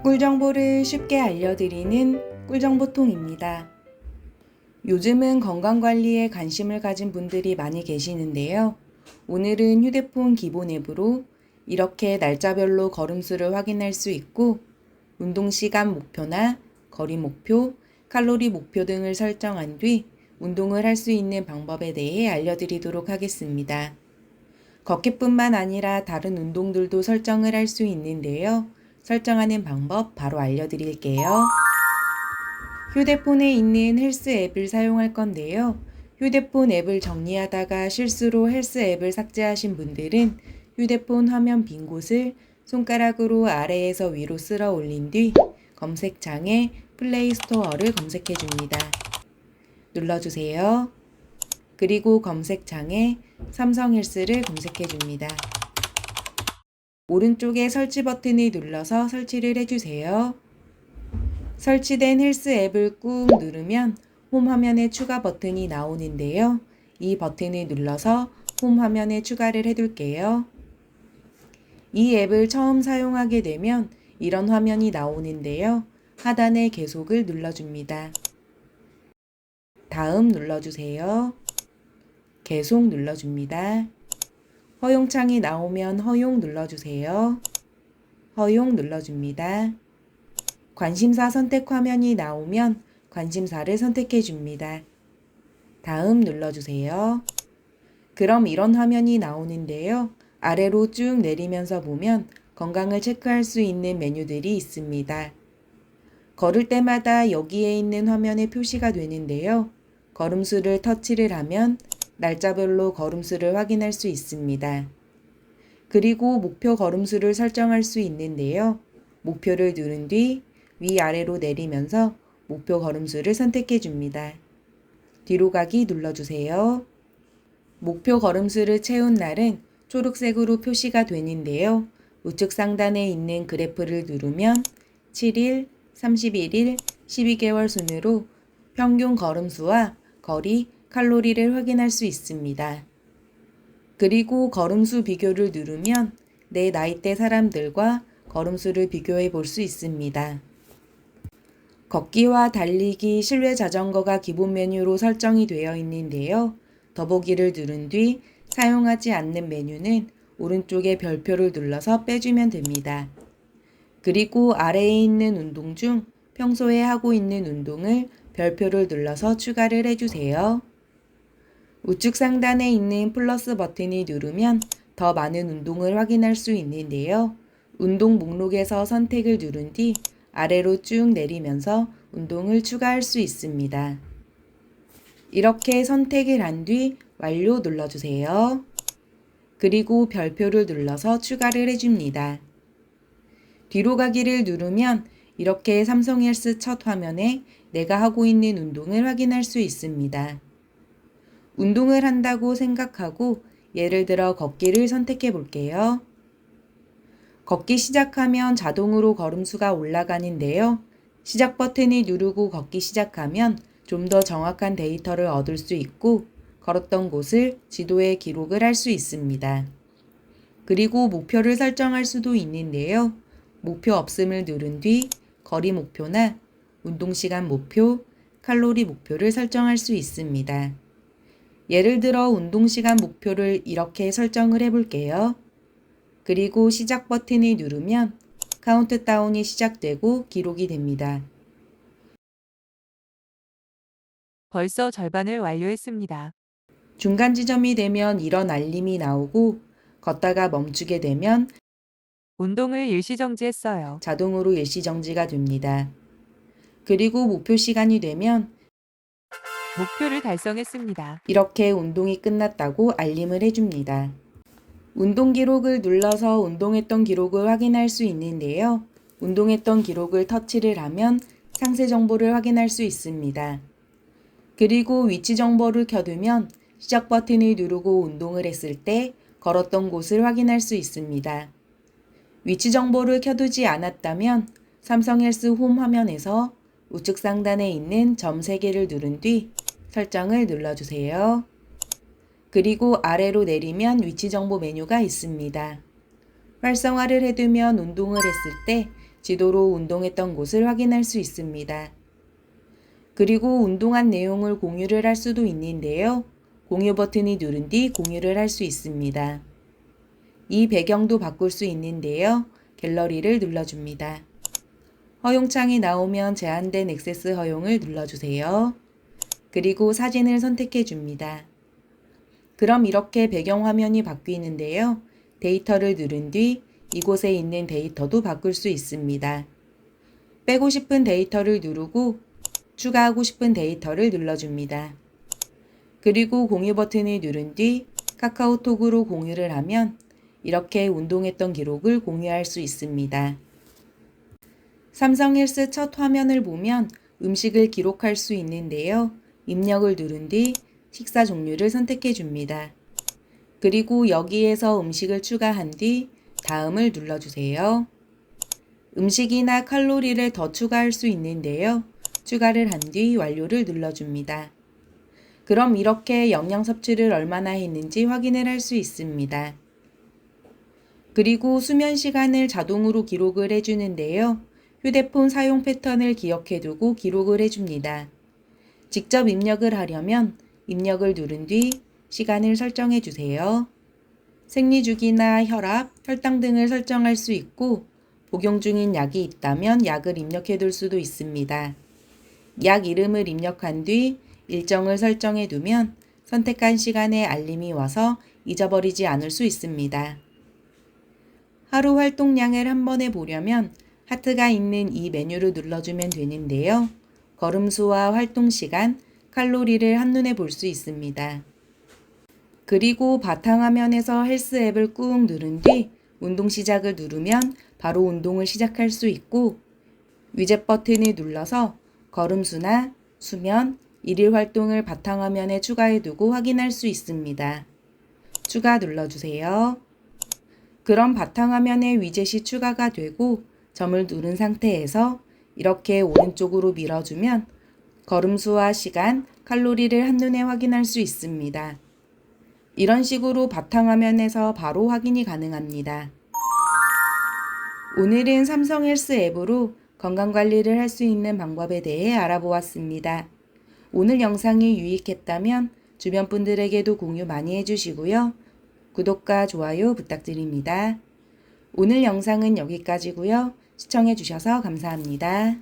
꿀정보를 쉽게 알려드리는 꿀정보통입니다. 요즘은 건강관리에 관심을 가진 분들이 많이 계시는데요. 오늘은 휴대폰 기본 앱으로 이렇게 날짜별로 걸음수를 확인할 수 있고 운동시간 목표나 거리 목표, 칼로리 목표 등을 설정한 뒤 운동을 할 수 있는 방법에 대해 알려드리도록 하겠습니다. 걷기뿐만 아니라 다른 운동들도 설정을 할 수 있는데요. 설정하는 방법 바로 알려드릴게요. 휴대폰에 있는 헬스 앱을 사용할 건데요. 휴대폰 앱을 정리하다가 실수로 헬스 앱을 삭제하신 분들은 휴대폰 화면 빈 곳을 손가락으로 아래에서 위로 쓸어 올린 뒤 검색창에 플레이 스토어를 검색해 줍니다. 눌러주세요. 그리고 검색창에 삼성 헬스를 검색해 줍니다. 오른쪽에 설치 버튼을 눌러서 설치를 해주세요. 설치된 헬스 앱을 꾹 누르면 홈 화면에 추가 버튼이 나오는데요. 이 버튼을 눌러서 홈 화면에 추가를 해둘게요. 이 앱을 처음 사용하게 되면 이런 화면이 나오는데요. 하단에 계속을 눌러줍니다. 다음 눌러주세요. 계속 눌러줍니다. 허용창이 나오면 허용 눌러주세요. 허용 눌러줍니다. 관심사 선택 화면이 나오면 관심사를 선택해 줍니다. 다음 눌러주세요. 그럼 이런 화면이 나오는데요. 아래로 쭉 내리면서 보면 건강을 체크할 수 있는 메뉴들이 있습니다. 걸을 때마다 여기에 있는 화면에 표시가 되는데요. 걸음수를 터치를 하면 날짜별로 걸음수를 확인할 수 있습니다. 그리고 목표 걸음수를 설정할 수 있는데요. 목표를 누른 뒤 위아래로 내리면서 목표 걸음수를 선택해 줍니다. 뒤로 가기 눌러주세요. 목표 걸음수를 채운 날은 초록색으로 표시가 되는데요. 우측 상단에 있는 그래프를 누르면 7일, 31일, 12개월 순으로 평균 걸음수와 거리, 칼로리를 확인할 수 있습니다. 그리고 걸음수 비교를 누르면 내 나이대 사람들과 걸음수를 비교해 볼 수 있습니다. 걷기와 달리기, 실내 자전거가 기본 메뉴로 설정이 되어 있는데요. 더보기를 누른 뒤 사용하지 않는 메뉴는 오른쪽에 별표를 눌러서 빼주면 됩니다. 그리고 아래에 있는 운동 중 평소에 하고 있는 운동을 별표를 눌러서 추가를 해주세요. 우측 상단에 있는 플러스 버튼을 누르면 더 많은 운동을 확인할 수 있는데요. 운동 목록에서 선택을 누른 뒤 아래로 쭉 내리면서 운동을 추가할 수 있습니다. 이렇게 선택을 한 뒤 완료 눌러주세요. 그리고 별표를 눌러서 추가를 해줍니다. 뒤로 가기를 누르면 이렇게 삼성 헬스 첫 화면에 내가 하고 있는 운동을 확인할 수 있습니다. 운동을 한다고 생각하고 예를 들어 걷기를 선택해 볼게요. 걷기 시작하면 자동으로 걸음수가 올라가는데요. 시작 버튼을 누르고 걷기 시작하면 좀 더 정확한 데이터를 얻을 수 있고 걸었던 곳을 지도에 기록을 할 수 있습니다. 그리고 목표를 설정할 수도 있는데요. 목표 없음을 누른 뒤 거리 목표나 운동시간 목표, 칼로리 목표를 설정할 수 있습니다. 예를 들어 운동시간 목표를 이렇게 설정을 해볼게요. 그리고 시작 버튼을 누르면 카운트다운이 시작되고 기록이 됩니다. 벌써 절반을 완료했습니다. 중간 지점이 되면 이런 알림이 나오고 걷다가 멈추게 되면 운동을 일시정지했어요. 자동으로 일시정지가 됩니다. 그리고 목표 시간이 되면 목표를 달성했습니다. 이렇게 운동이 끝났다고 알림을 해줍니다. 운동 기록을 눌러서 운동했던 기록을 확인할 수 있는데요. 운동했던 기록을 터치를 하면 상세 정보를 확인할 수 있습니다. 그리고 위치 정보를 켜두면 시작 버튼을 누르고 운동을 했을 때 걸었던 곳을 확인할 수 있습니다. 위치 정보를 켜두지 않았다면 삼성 헬스 홈 화면에서 우측 상단에 있는 점 3개를 누른 뒤 설정을 눌러주세요. 그리고 아래로 내리면 위치 정보 메뉴가 있습니다. 활성화를 해두면 운동을 했을 때 지도로 운동했던 곳을 확인할 수 있습니다. 그리고 운동한 내용을 공유를 할 수도 있는데요. 공유 버튼을 누른 뒤 공유를 할 수 있습니다. 이 배경도 바꿀 수 있는데요. 갤러리를 눌러줍니다. 허용창이 나오면 제한된 액세스 허용을 눌러주세요. 그리고 사진을 선택해 줍니다. 그럼 이렇게 배경화면이 바뀌는데요. 데이터를 누른 뒤 이곳에 있는 데이터도 바꿀 수 있습니다. 빼고 싶은 데이터를 누르고 추가하고 싶은 데이터를 눌러줍니다. 그리고 공유 버튼을 누른 뒤 카카오톡으로 공유를 하면 이렇게 운동했던 기록을 공유할 수 있습니다. 삼성 헬스 첫 화면을 보면 음식을 기록할 수 있는데요. 입력을 누른 뒤 식사 종류를 선택해 줍니다. 그리고 여기에서 음식을 추가한 뒤 다음을 눌러주세요. 음식이나 칼로리를 더 추가할 수 있는데요. 추가를 한 뒤 완료를 눌러줍니다. 그럼 이렇게 영양 섭취를 얼마나 했는지 확인을 할 수 있습니다. 그리고 수면 시간을 자동으로 기록을 해주는데요. 휴대폰 사용 패턴을 기억해두고 기록을 해줍니다. 직접 입력을 하려면 입력을 누른 뒤 시간을 설정해 주세요. 생리주기나 혈압, 혈당 등을 설정할 수 있고 복용 중인 약이 있다면 약을 입력해 둘 수도 있습니다. 약 이름을 입력한 뒤 일정을 설정해 두면 선택한 시간에 알림이 와서 잊어버리지 않을 수 있습니다. 하루 활동량을 한 번에 보려면 하트가 있는 이 메뉴를 눌러주면 되는데요. 걸음수와 활동 시간, 칼로리를 한눈에 볼 수 있습니다. 그리고 바탕화면에서 헬스 앱을 꾹 누른 뒤 운동 시작을 누르면 바로 운동을 시작할 수 있고 위젯 버튼을 눌러서 걸음수나 수면, 일일 활동을 바탕화면에 추가해두고 확인할 수 있습니다. 추가 눌러주세요. 그럼 바탕화면에 위젯이 추가가 되고 점을 누른 상태에서 이렇게 오른쪽으로 밀어주면 걸음수와 시간, 칼로리를 한눈에 확인할 수 있습니다. 이런 식으로 바탕화면에서 바로 확인이 가능합니다. 오늘은 삼성 헬스 앱으로 건강관리를 할 수 있는 방법에 대해 알아보았습니다. 오늘 영상이 유익했다면 주변 분들에게도 공유 많이 해주시고요. 구독과 좋아요 부탁드립니다. 오늘 영상은 여기까지고요. 시청해주셔서 감사합니다.